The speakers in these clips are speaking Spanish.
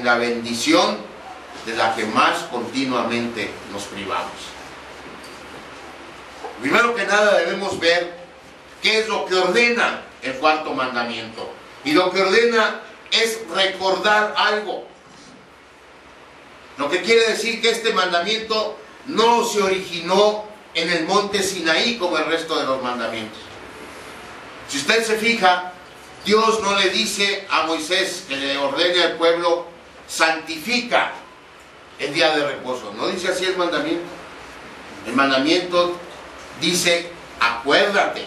en la bendición de la que más continuamente nos privamos. Primero que nada debemos ver qué es lo que ordena el cuarto mandamiento. Y lo que ordena es recordar algo. Lo que quiere decir que este mandamiento no se originó en el monte Sinaí como el resto de los mandamientos. Si usted se fija, Dios no le dice a Moisés que le ordene al pueblo: santifica el día de reposo. No dice así el mandamiento. El mandamiento dice: acuérdate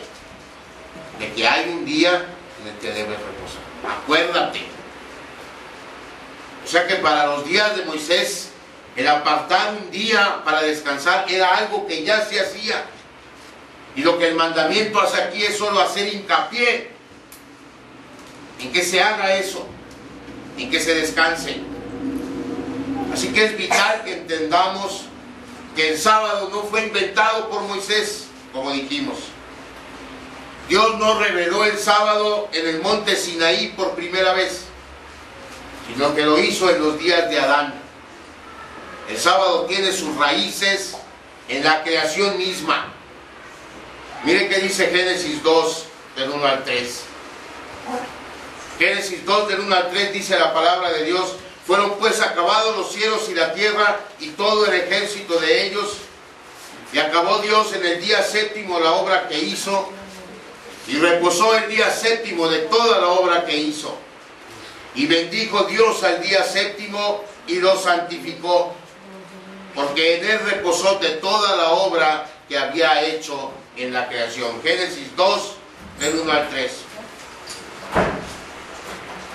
de que hay un día en el que debes reposar. Acuérdate. O sea que para los días de Moisés, el apartar un día para descansar era algo que ya se hacía. Y lo que el mandamiento hace aquí es solo hacer hincapié en que se haga eso, en que se descanse. Así que es vital que entendamos que el sábado no fue inventado por Moisés, como dijimos. Dios no reveló el sábado en el monte Sinaí por primera vez, sino que lo hizo en los días de Adán. El sábado tiene sus raíces en la creación misma. Mire qué dice Génesis 2, del 1 al 3. Génesis 2, del 1 al 3 dice la palabra de Dios: fueron pues acabados los cielos y la tierra y todo el ejército de ellos, y acabó Dios en el día séptimo la obra que hizo, y reposó el día séptimo de toda la obra que hizo. Y bendijo Dios al día séptimo y lo santificó, porque en él reposó de toda la obra que había hecho en la creación. Génesis 2, del 1 al 3.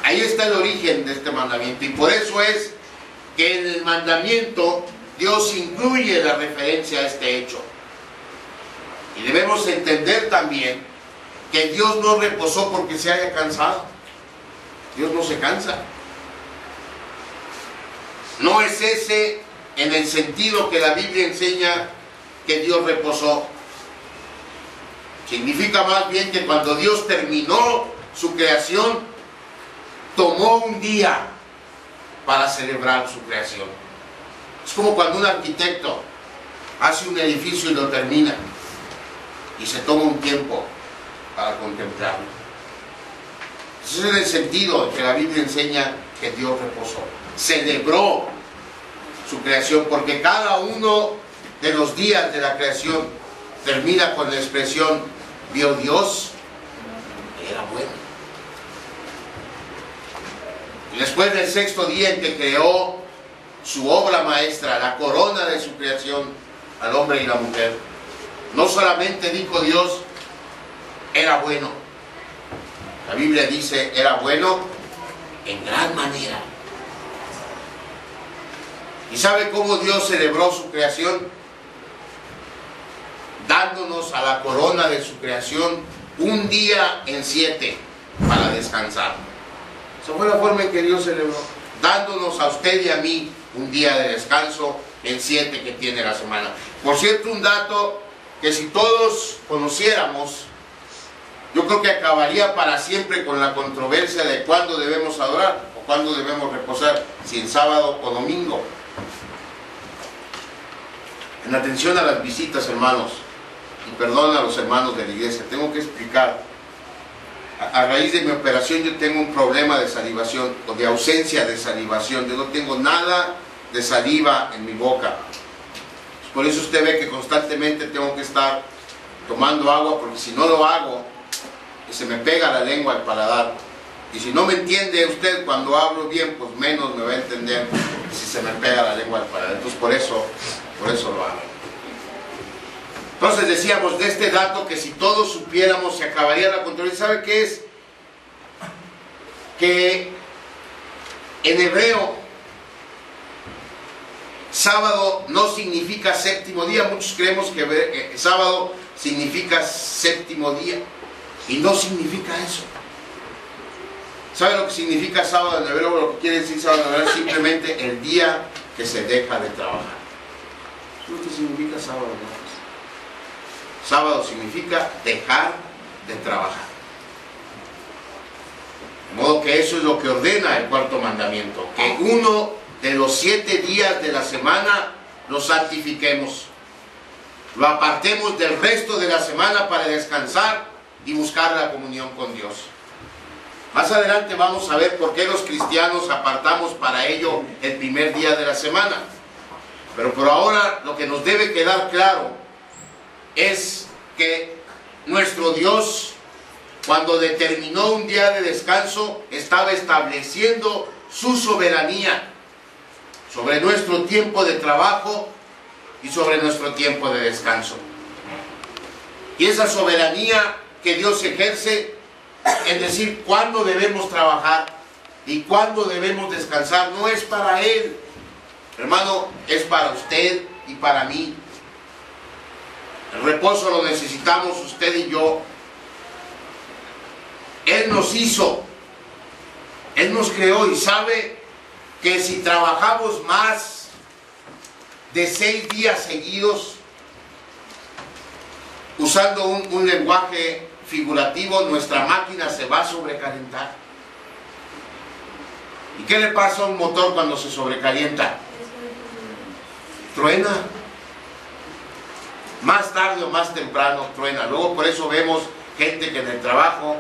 Ahí está el origen de este mandamiento, y por eso es que en el mandamiento Dios incluye la referencia a este hecho. Y debemos entender también que Dios no reposó porque se haya cansado. Dios no se cansa. No es ese en el sentido que la Biblia enseña que Dios reposó. Significa más bien que cuando Dios terminó su creación, tomó un día para celebrar su creación. Es como cuando un arquitecto hace un edificio y lo termina, y se toma un tiempo para contemplarlo. Ese es el sentido en que la Biblia enseña que Dios reposó. Celebró su creación, porque cada uno de los días de la creación termina con la expresión: vio Dios, era bueno. Y después del sexto día en que creó su obra maestra, la corona de su creación, al hombre y la mujer, no solamente dijo Dios: era bueno. La Biblia dice: era bueno en gran manera. ¿Y sabe cómo Dios celebró su creación? Dándonos a la corona de su creación un día en 7 para descansar. Esa fue la forma en que Dios celebró, dándonos a usted y a mí un día de descanso en 7 que tiene la semana. Por cierto, un dato que si todos conociéramos, yo creo que acabaría para siempre con la controversia de cuándo debemos adorar o cuándo debemos reposar, si en sábado o domingo. En atención a las visitas, hermanos, y perdón a los hermanos de la iglesia, tengo que explicar. A raíz de mi operación yo tengo un problema de salivación, o de ausencia de salivación. Yo no tengo nada de saliva en mi boca. Por eso usted ve que constantemente tengo que estar tomando agua, porque si no lo hago, se me pega la lengua al paladar. Y si no me entiende usted cuando hablo bien, pues menos me va a entender si se me pega la lengua al paladar. Entonces por eso lo hago. Entonces decíamos de este dato que si todos supiéramos se acabaría la controversia. ¿Sabe qué es? Que en hebreo sábado no significa séptimo día. Muchos creemos que sábado significa séptimo día, y no significa eso. ¿Sabe lo que significa sábado en hebreo? Lo que quiere decir sábado en hebreo es simplemente el día que se deja de trabajar. ¿Qué es lo que significa sábado en hebreo? Sábado significa dejar de trabajar. De modo que eso es lo que ordena el cuarto mandamiento, que uno de los 7 días de la semana lo santifiquemos, lo apartemos del resto de la semana para descansar y buscar la comunión con Dios. Más adelante vamos a ver por qué los cristianos apartamos para ello el primer día de la semana. Pero por ahora lo que nos debe quedar claro es que nuestro Dios, cuando determinó un día de descanso, estaba estableciendo su soberanía sobre nuestro tiempo de trabajo y sobre nuestro tiempo de descanso. Y esa soberanía que Dios ejerce en decir cuándo debemos trabajar y cuándo debemos descansar, no es para Él, hermano, es para usted y para mí. El reposo lo necesitamos usted y yo. Él nos hizo, Él nos creó y sabe que si trabajamos más de 6 días seguidos, usando un lenguaje figurativo, nuestra máquina se va a sobrecalentar. ¿Y qué le pasa a un motor cuando se sobrecalienta? Truena. Más tarde o más temprano truena. Luego por eso vemos gente que en el trabajo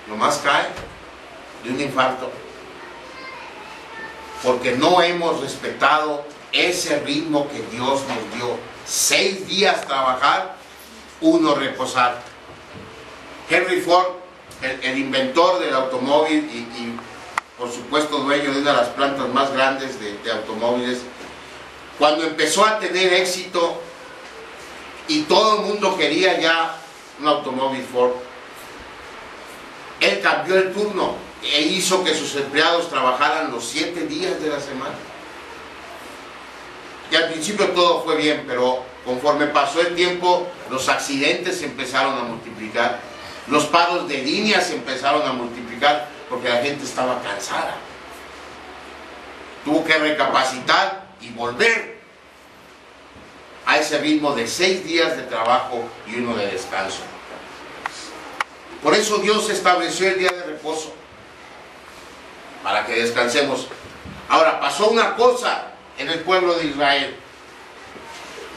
nomás cae de un infarto, porque no hemos respetado ese ritmo que Dios nos dio. 6 días trabajar, 1 reposar. Henry Ford, el inventor del automóvil y por supuesto dueño de una de las plantas más grandes de automóviles, cuando empezó a tener éxito y todo el mundo quería ya un automóvil Ford, él cambió el turno e hizo que sus empleados trabajaran los 7 días de la semana. Y al principio todo fue bien, pero conforme pasó el tiempo, los accidentes se empezaron a multiplicar, los paros de línea se empezaron a multiplicar, porque la gente estaba cansada. Tuvo que recapacitar y volver a ese ritmo de 6 días de trabajo y 1 de descanso. Por eso Dios estableció el día de reposo, para que descansemos. Ahora, pasó una cosa en el pueblo de Israel.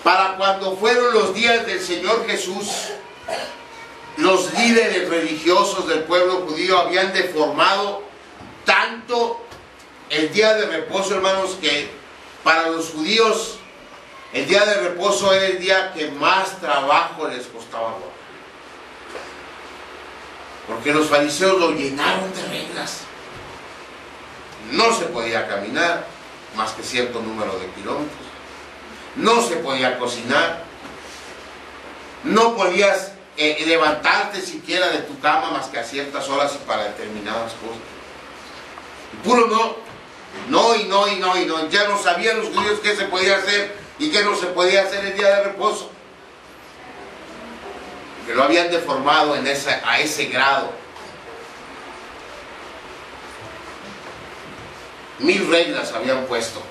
Para cuando fueron los días del Señor Jesús, los líderes religiosos del pueblo judío habían deformado tanto el día de reposo, hermanos, que para los judíos el día de reposo era el día que más trabajo les costaba guardar. Porque los fariseos lo llenaron de reglas. No se podía caminar más que cierto número de kilómetros. No se podía cocinar. No podías levantarte siquiera de tu cama más que a ciertas horas y para determinadas cosas. Y puro no. No y no y no y no. Ya no sabían los judíos qué se podía hacer y qué no se podía hacer el día de reposo. Que lo habían deformado a ese grado. 1000 reglas habían puesto.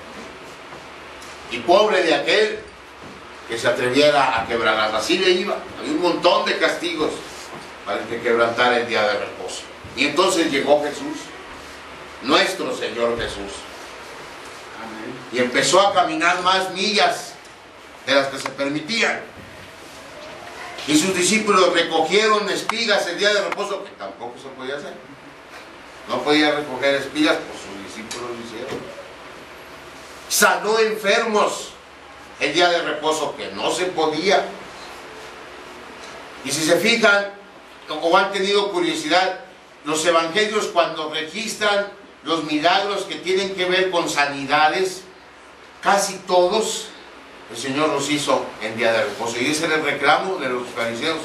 Y pobre de aquel que se atreviera a quebrarlas. Así le iba. Había un montón de castigos para el que quebrantara el día de reposo. Y entonces llegó Jesús, nuestro Señor Jesús. Amén. Y empezó a caminar más millas de las que se permitían. Y sus discípulos recogieron espigas el día de reposo, que tampoco se podía hacer. No podía recoger espigas, pues sus discípulos lo hicieron. Sanó enfermos el día de reposo, que no se podía. Y si se fijan o han tenido curiosidad, los evangelios cuando registran los milagros que tienen que ver con sanidades, casi todos el Señor los hizo en día de reposo. Y ese era el reclamo de los fariseos.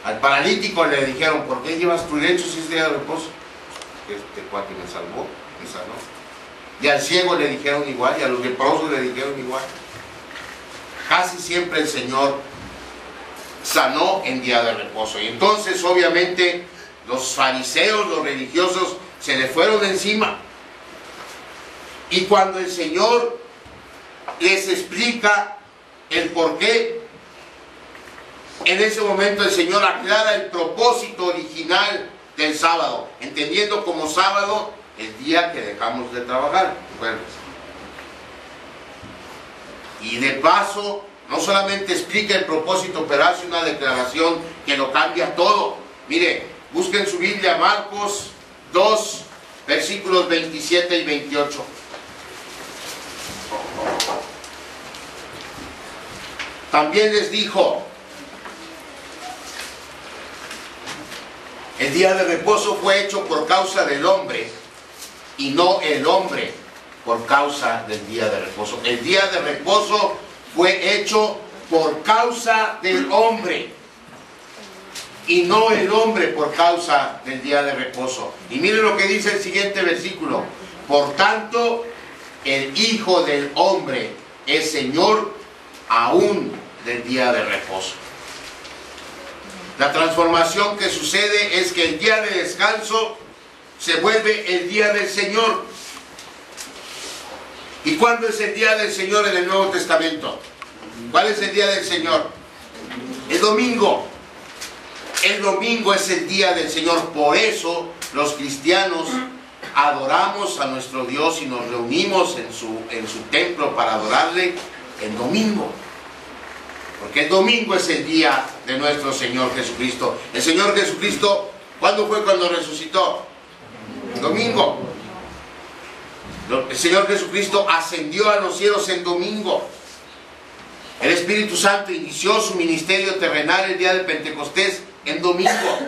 Al paralítico le dijeron: ¿por qué llevas tu lecho si es día de reposo? Este cuate me salvó, me sanó. Y al ciego le dijeron igual, y a los leprosos le dijeron igual. Casi siempre el Señor sanó en día de reposo. Y entonces obviamente los fariseos, los religiosos, se le fueron encima. Y cuando el Señor les explica el por qué, en ese momento el Señor aclara el propósito original del sábado, entendiendo como sábado el día que dejamos de trabajar, jueves. Y de paso, no solamente explica el propósito, pero hace una declaración que lo cambia todo. Mire, busquen su Biblia, Marcos 2, versículos 27 y 28. También les dijo: el día de reposo fue hecho por causa del hombre, y no el hombre por causa del día de reposo. El día de reposo fue hecho por causa del hombre, y no el hombre por causa del día de reposo. Y miren lo que dice el siguiente versículo: por tanto, el Hijo del Hombre es Señor aún del día de reposo. La transformación que sucede es que el día de descanso se vuelve el día del Señor. ¿Y cuándo es el día del Señor en el Nuevo Testamento? ¿Cuál es el día del Señor? El domingo. El domingo es el día del Señor. Por eso los cristianos adoramos a nuestro Dios y nos reunimos en su templo para adorarle el domingo. Porque el domingo es el día de nuestro Señor Jesucristo. El Señor Jesucristo, ¿cuándo fue cuando resucitó? El domingo. El Señor Jesucristo ascendió a los cielos en domingo. El Espíritu Santo inició su ministerio terrenal el día de Pentecostés en domingo.